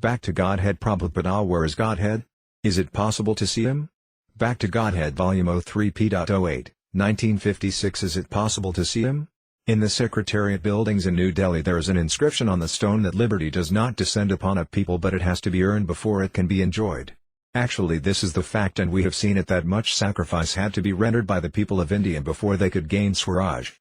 Back to Godhead Prabhupada. Where is Godhead? Is it possible to see him? Back to Godhead Volume 03 p.08, 1956. Is it possible to see him? In the Secretariat buildings in New Delhi there is an inscription on the stone that liberty does not descend upon a people but it has to be earned before it can be enjoyed. Actually this is the fact, and we have seen it that much sacrifice had to be rendered by the people of India before they could gain Swaraj.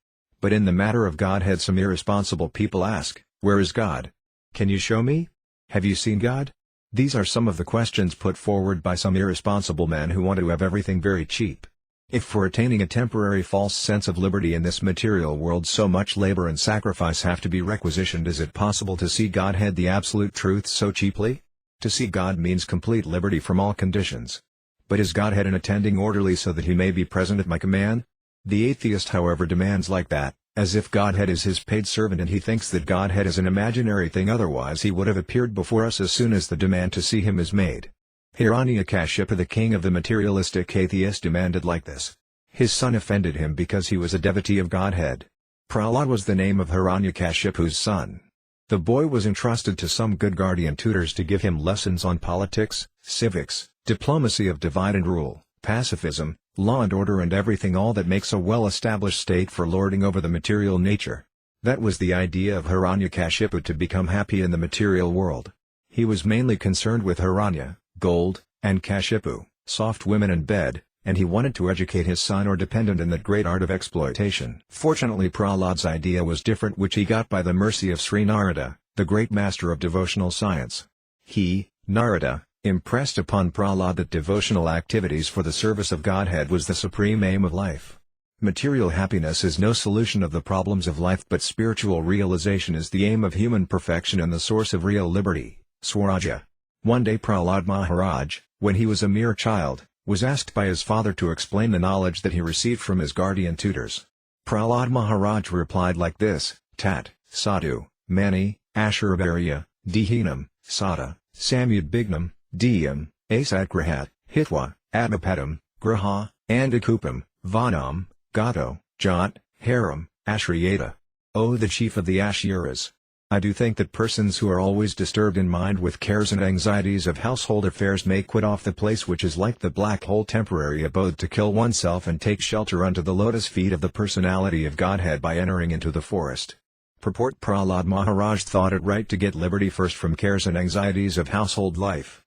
But in the matter of Godhead some irresponsible people ask, where is God? Can you show me? Have you seen God? These are some of the questions put forward by some irresponsible men who want to have everything very cheap. If for attaining a temporary false sense of liberty in this material world so much labor and sacrifice have to be requisitioned, is it possible to see Godhead, the absolute truth, so cheaply? To see God means complete liberty from all conditions. But is Godhead an attending orderly so that he may be present at my command? The atheist however demands like that, as if Godhead is his paid servant, and he thinks that Godhead is an imaginary thing, otherwise he would have appeared before us as soon as the demand to see him is made. Hiranyakashipu, the king of the materialistic atheists, demanded like this. His son offended him because he was a devotee of Godhead. Prahlad was the name of Hiranyakashipu's son. The boy was entrusted to some good guardian tutors to give him lessons on politics, civics, diplomacy of divide and rule, pacifism, law and order, and everything all that makes a well-established state for lording over the material nature. That was the idea of Hiranyakashipu, to become happy in the material world. He was mainly concerned with Hiranya, gold, and Kashipu, soft women and bed, and he wanted to educate his son or dependent in that great art of exploitation. Fortunately Prahlad's idea was different, which he got by the mercy of Sri Narada, the great master of devotional science. He, Narada, impressed upon Prahlad that devotional activities for the service of Godhead was the supreme aim of life. Material happiness is no solution of the problems of life, but spiritual realization is the aim of human perfection and the source of real liberty, Swaraja. One day Prahlad Maharaj, when he was a mere child, was asked by his father to explain the knowledge that he received from his guardian tutors. Prahlad Maharaj replied like this: Tat, Sadhu, Mani, Ashuravarya, Dihinam, Sada, Samudbignam, Diyam, Asatgrahat, Hitwa, Atmapadam, Graha, Andakupam, Vanam, Gato, Jat, Haram, Ashriyata. O the chief of the Ashuras! I do think that persons who are always disturbed in mind with cares and anxieties of household affairs may quit off the place which is like the black hole, temporary abode, to kill oneself and take shelter unto the lotus feet of the personality of Godhead by entering into the forest. Purport: Prahlad Maharaj thought it right to get liberty first from cares and anxieties of household life.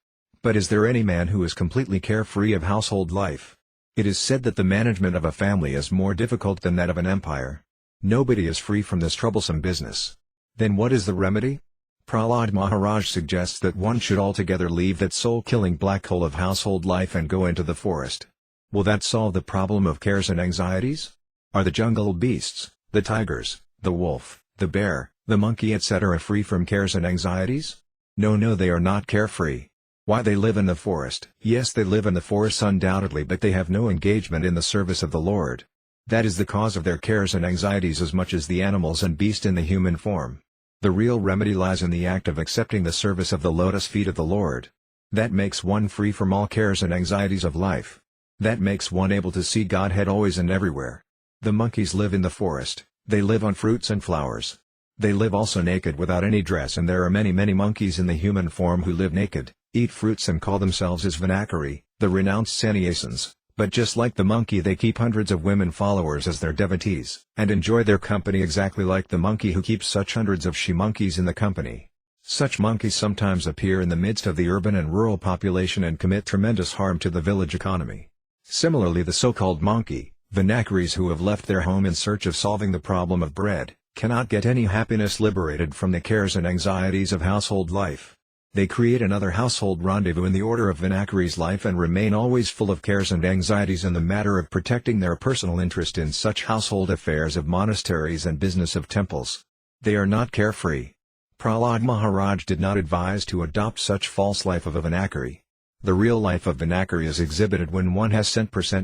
But is there any man who is completely carefree of household life? It is said that the management of a family is more difficult than that of an empire. Nobody is free from this troublesome business. Then what is the remedy? Prahlad Maharaj suggests that one should altogether leave that soul-killing black hole of household life and go into the forest. Will that solve the problem of cares and anxieties? Are the jungle beasts, the tigers, the wolf, the bear, the monkey, etc. free from cares and anxieties? No, they are not carefree. Why, they live in the forest. Yes, they live in the forest undoubtedly, but they have no engagement in the service of the Lord. That is the cause of their cares and anxieties as much as the animals and beast in the human form. The real remedy lies in the act of accepting the service of the lotus feet of the Lord. That makes one free from all cares and anxieties of life. That makes one able to see Godhead always and everywhere. The monkeys live in the forest, they live on fruits and flowers. They live also naked without any dress, and there are many monkeys in the human form who live naked, eat fruits and call themselves as Vinakari, the renounced sannyasins, but just like the monkey they keep hundreds of women followers as their devotees, and enjoy their company exactly like the monkey who keeps such hundreds of she-monkeys in the company. Such monkeys sometimes appear in the midst of the urban and rural population and commit tremendous harm to the village economy. Similarly, the so-called monkey, Vinakaris who have left their home in search of solving the problem of bread, cannot get any happiness liberated from the cares and anxieties of household life. They create another household rendezvous in the order of Vinakari's life and remain always full of cares and anxieties in the matter of protecting their personal interest in such household affairs of monasteries and business of temples. They are not carefree. Prahlad Maharaj did not advise to adopt such false life of a Vinakari. The real life of Vinakari is exhibited when one has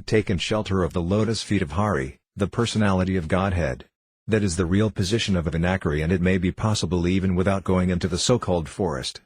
taken shelter of the lotus feet of Hari, the personality of Godhead. That is the real position of a Vinakari, and it may be possible even without going into the so-called forest.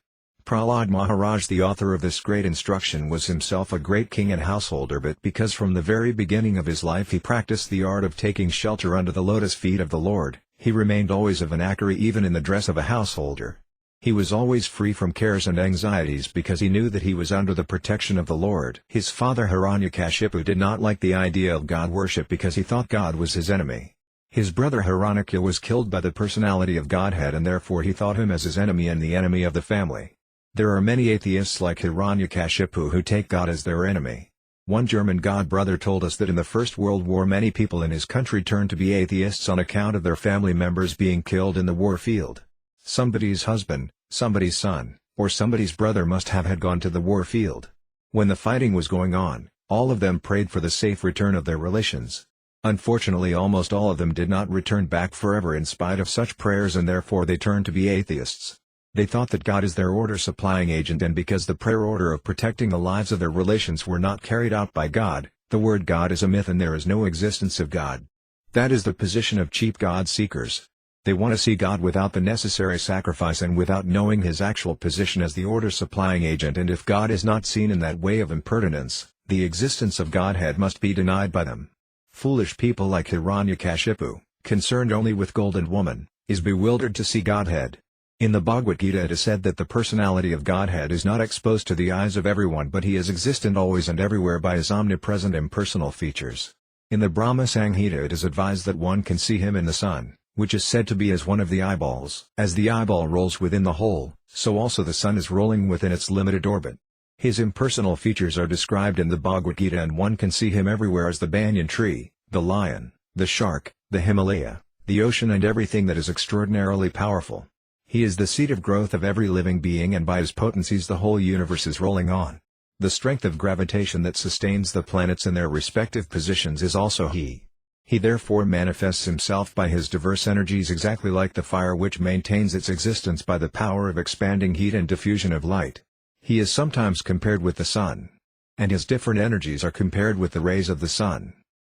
Prahlad Maharaj, the author of this great instruction, was himself a great king and householder, but because from the very beginning of his life he practiced the art of taking shelter under the lotus feet of the Lord, he remained always a Vinakari even in the dress of a householder. He was always free from cares and anxieties because he knew that he was under the protection of the Lord. His father Hiranyakashipu did not like the idea of God worship because he thought God was his enemy. His brother Hiranyaka was killed by the personality of Godhead and therefore he thought him as his enemy and the enemy of the family. There are many atheists like Hiranyakashipu who take God as their enemy. One German God brother told us that in the First World War many people in his country turned to be atheists on account of their family members being killed in the war field. Somebody's husband, somebody's son, or somebody's brother must have had gone to the war field. When the fighting was going on, all of them prayed for the safe return of their relations. Unfortunately almost all of them did not return back forever in spite of such prayers and therefore they turned to be atheists. They thought that God is their order supplying agent and because the prayer order of protecting the lives of their relations were not carried out by God, the word God is a myth and there is no existence of God. That is the position of cheap God seekers. They want to see God without the necessary sacrifice and without knowing his actual position as the order-supplying agent and if God is not seen in that way of impertinence, the existence of Godhead must be denied by them. Foolish people like Hiranyakashipu, concerned only with gold and woman, is bewildered to see Godhead. In the Bhagavad Gita it is said that the personality of Godhead is not exposed to the eyes of everyone but he is existent always and everywhere by his omnipresent impersonal features. In the Brahma Samhita it is advised that one can see him in the sun, which is said to be as one of the eyeballs. As the eyeball rolls within the hole, so also the sun is rolling within its limited orbit. His impersonal features are described in the Bhagavad Gita and one can see him everywhere as the banyan tree, the lion, the shark, the Himalaya, the ocean and everything that is extraordinarily powerful. He is the seat of growth of every living being and by his potencies the whole universe is rolling on. The strength of gravitation that sustains the planets in their respective positions is also he. He therefore manifests himself by his diverse energies exactly like the fire which maintains its existence by the power of expanding heat and diffusion of light. He is sometimes compared with the sun. And his different energies are compared with the rays of the sun.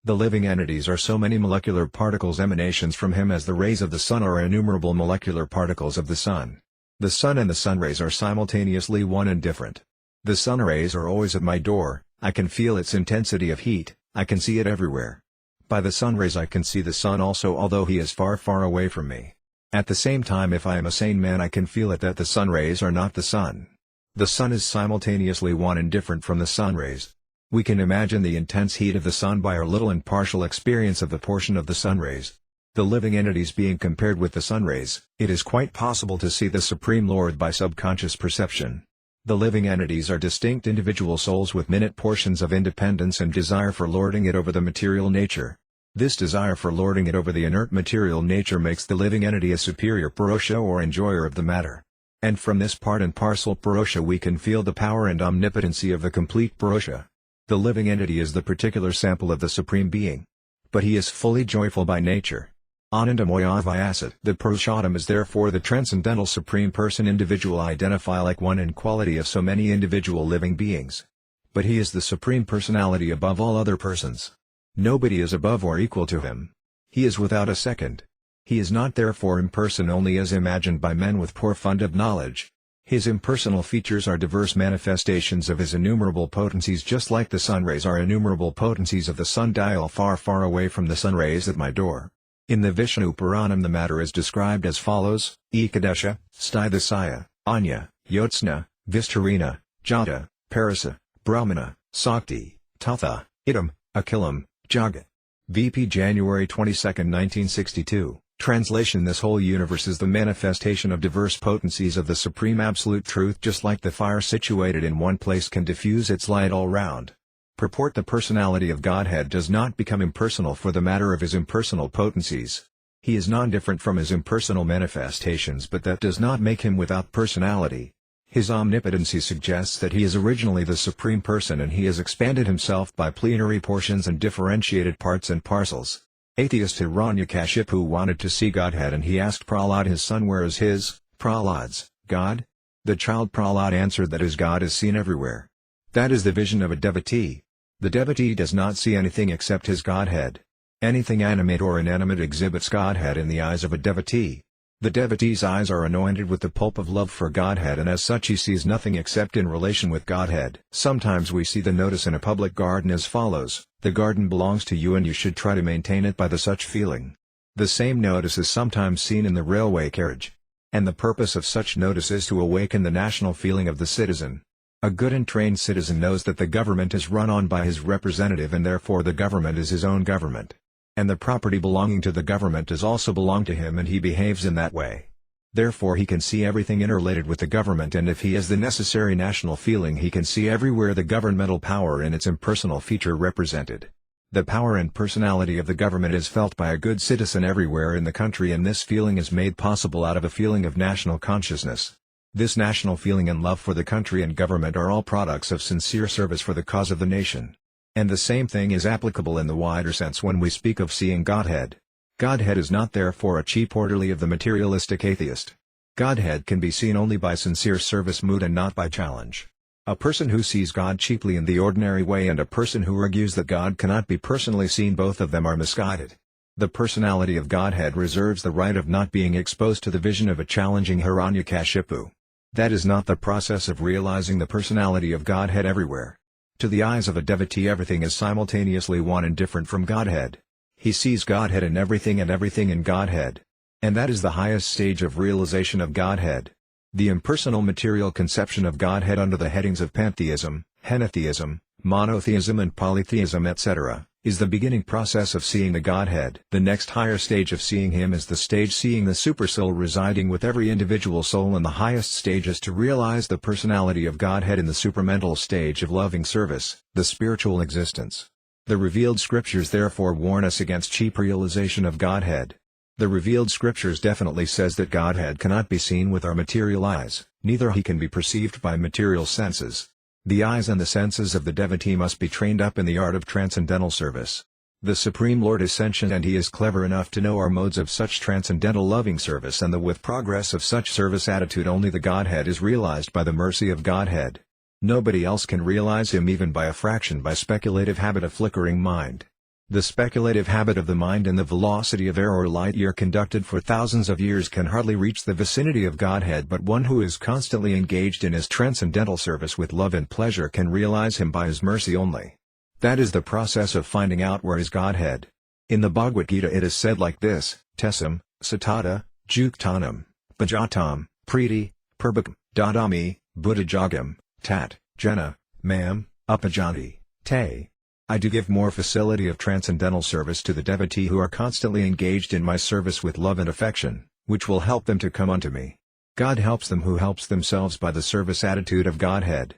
The living entities are so many molecular particles emanations from him as the rays of the sun are innumerable molecular particles of the sun. The sun and the sun rays are simultaneously one and different. The sun rays are always at my door, I can feel its intensity of heat, I can see it everywhere. By the sun rays I can see the sun also although he is far far away from me. At the same time if I am a sane man I can feel it that the sun rays are not the sun. The sun is simultaneously one and different from the sun rays. We can imagine the intense heat of the sun by our little and partial experience of the portion of the sun rays. The living entities being compared with the sun rays, it is quite possible to see the Supreme Lord by subconscious perception. The living entities are distinct individual souls with minute portions of independence and desire for lording it over the material nature. This desire for lording it over the inert material nature makes the living entity a superior Purusha or enjoyer of the matter. And from this part and parcel Purusha we can feel the power and omnipotency of the complete Purusha. The living entity is the particular sample of the Supreme Being. But he is fully joyful by nature. Anandamoya Vyasat. The Purushottam is therefore the transcendental Supreme Person individual identify like one in quality of so many individual living beings. But he is the Supreme Personality above all other persons. Nobody is above or equal to him. He is without a second. He is not therefore impersonal only as imagined by men with poor fund of knowledge. His impersonal features are diverse manifestations of his innumerable potencies just like the sun rays are innumerable potencies of the sundial far far away from the sun rays at my door. In the Vishnu Puranam the matter is described as follows: Ekadesha, Sthidasaya, Anya, Yotsna, Vistarina, Jata, Parasa, Brahmana, Sakti, Tatha, Idam, Akilam, Jagat. VP January 22, 1962. Translation: This whole universe is the manifestation of diverse potencies of the Supreme Absolute Truth just like the fire situated in one place can diffuse its light all round. Purport: The personality of Godhead does not become impersonal for the matter of his impersonal potencies. He is non-different from his impersonal manifestations but that does not make him without personality. His omnipotency suggests that he is originally the Supreme Person and he has expanded himself by plenary portions and differentiated parts and parcels. Atheist Hiranyakashipu wanted to see Godhead and he asked Prahlad his son where is his, Prahlad's, God? The child Prahlad answered that his God is seen everywhere. That is the vision of a devotee. The devotee does not see anything except his Godhead. Anything animate or inanimate exhibits Godhead in the eyes of a devotee. The devotee's eyes are anointed with the pulp of love for Godhead and as such he sees nothing except in relation with Godhead. Sometimes we see the notice in a public garden as follows: the garden belongs to you and you should try to maintain it by the such feeling. The same notice is sometimes seen in the railway carriage. And the purpose of such notice is to awaken the national feeling of the citizen. A good and trained citizen knows that the government is run on by his representative and therefore the government is his own government. And the property belonging to the government does also belong to him and he behaves in that way. Therefore he can see everything interrelated with the government, and if he has the necessary national feeling he can see everywhere the governmental power in its impersonal feature represented. The power and personality of the government is felt by a good citizen everywhere in the country, and this feeling is made possible out of a feeling of national consciousness. This national feeling and love for the country and government are all products of sincere service for the cause of the nation. And the same thing is applicable in the wider sense when we speak of seeing Godhead. Godhead is not therefore a cheap orderly of the materialistic atheist. Godhead can be seen only by sincere service mood and not by challenge. A person who sees God cheaply in the ordinary way and a person who argues that God cannot be personally seen, both of them are misguided. The personality of Godhead reserves the right of not being exposed to the vision of a challenging Hiranyakashipu. That is not the process of realizing the personality of Godhead everywhere. To the eyes of a devotee everything is simultaneously one and different from Godhead. He sees Godhead in everything and everything in Godhead. And that is the highest stage of realization of Godhead. The impersonal material conception of Godhead under the headings of pantheism, henotheism, monotheism and polytheism etc., is the beginning process of seeing the Godhead. The next higher stage of seeing Him is the stage seeing the supersoul residing with every individual soul, and the highest stage is to realize the personality of Godhead in the supramental stage of loving service, the spiritual existence. The revealed scriptures therefore warn us against cheap realization of Godhead. The revealed scriptures definitely says that Godhead cannot be seen with our material eyes, neither he can be perceived by material senses. The eyes and the senses of the devotee must be trained up in the art of transcendental service. The Supreme Lord is sentient and he is clever enough to know our modes of such transcendental loving service, and with progress of such service attitude only the Godhead is realized by the mercy of Godhead. Nobody else can realize him even by a fraction by speculative habit of flickering mind. The speculative habit of the mind and the velocity of air or light year conducted for thousands of years can hardly reach the vicinity of Godhead, but one who is constantly engaged in his transcendental service with love and pleasure can realize him by his mercy only. That is the process of finding out where is Godhead. In the Bhagavad Gita it is said like this: Tesam, Satata, Juktanam, Bhajatam, Priti, Purbakam, Dadami, Buddhajagam, Tat, Jena, Mam, Upajanti, Te. I do give more facility of transcendental service to the devotee who are constantly engaged in my service with love and affection, which will help them to come unto me. God helps them who helps themselves by the service attitude of Godhead.